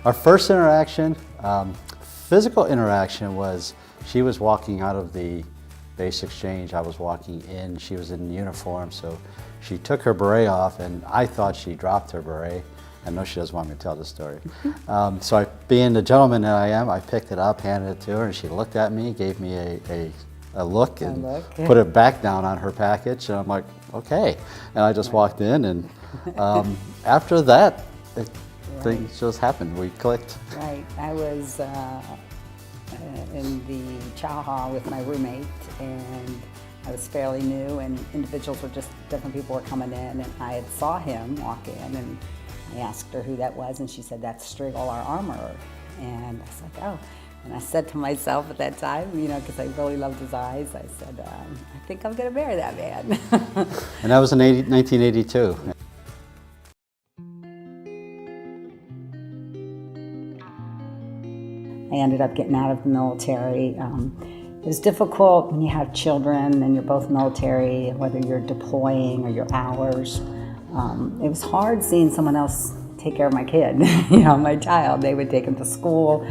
Our first interaction, physical interaction, was she was walking out of the base exchange. I was walking in. She was in uniform, so she took her beret off, and I thought she dropped her beret. I know she doesn't want me to tell the story. So being the gentleman that I am, I picked it up, handed it to her, and she looked at me, gave me a look, and put it back down on her package, and I'm like, okay. And I just walked in, and after that, things just happened. We clicked. Right. I was in the chow hall with my roommate, and I was fairly new, and individuals were just, different people were coming in, and I had saw him walk in, and I asked her who that was, and she said, that's Striegel, our armorer. And I was like, oh. And I said to myself at that time, you know, because I really loved his eyes, I said, I think I'm going to marry that man. And that was in 1982. I ended up getting out of the military. It was difficult when you have children and you're both military, whether you're deploying or your hours. It was hard seeing someone else take care of my kid, you know, my child. They would take him to school.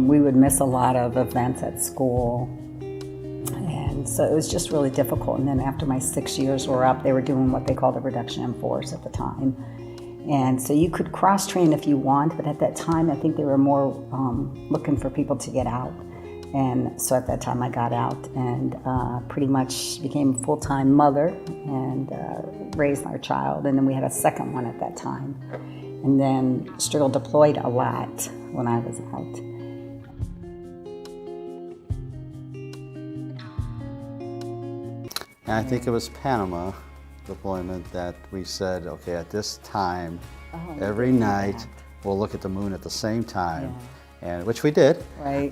We would miss a lot of events at school. And so it was just really difficult. And then after my 6 years were up, they were doing what they called a reduction in force at the time. And so you could cross-train if you want, but at that time, I think they were more looking for people to get out. And so at that time, I got out and pretty much became a full-time mother and raised our child. And then we had a second one at that time. And then Striegel deployed a lot when I was out. And I think it was Panama deployment that we said, okay, at this time, every night, we'll look at the moon at the same time. Yeah. And which we did. Right.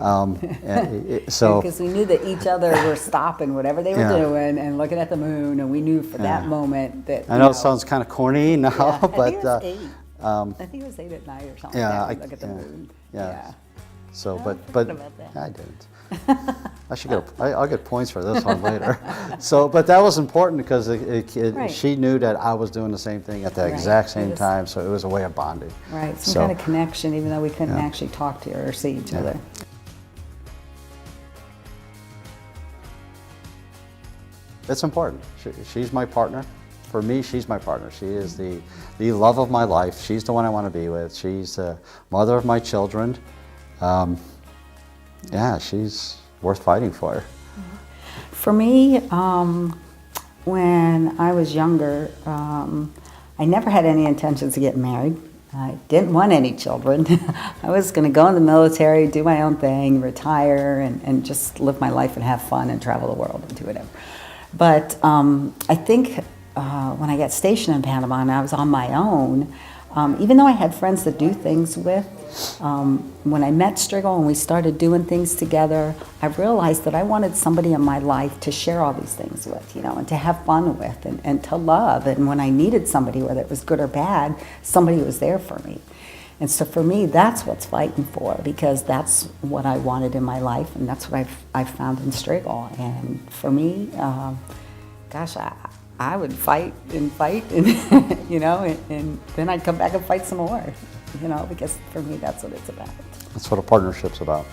So because we knew that each other were stopping whatever they were doing and looking at the moon, and we knew for that moment that. I know it sounds kind of corny now, but I think it was 8 at night or something. Yeah, like that. Look at the moon. Yeah. So, I but I didn't. I should get. I'll get points for this one later. So, but that was important because she knew that I was doing the same thing at the exact same time. So it was a way of bonding. Right, some kind of connection, even though we couldn't actually talk to or see each other. It's important. She's my partner. For me, she's my partner. She is the love of my life. She's the one I want to be with. She's the mother of my children. Yeah, she's worth fighting for. For me, when I was younger, I never had any intentions of getting married. I didn't want any children. I was going to go in the military, do my own thing, retire, and just live my life and have fun and travel the world and do whatever. But I think when I got stationed in Panama and I was on my own, even though I had friends to do things with, when I met Striegel and we started doing things together, I realized that I wanted somebody in my life to share all these things with, you know, and to have fun with and to love. And when I needed somebody, whether it was good or bad, somebody was there for me. And so for me, that's what's fighting for, because that's what I wanted in my life, and that's what I've found in Striegel. And for me, gosh, I would fight, and you know, and then I'd come back and fight some more, you know, because for me, that's what it's about. That's what a partnership's about.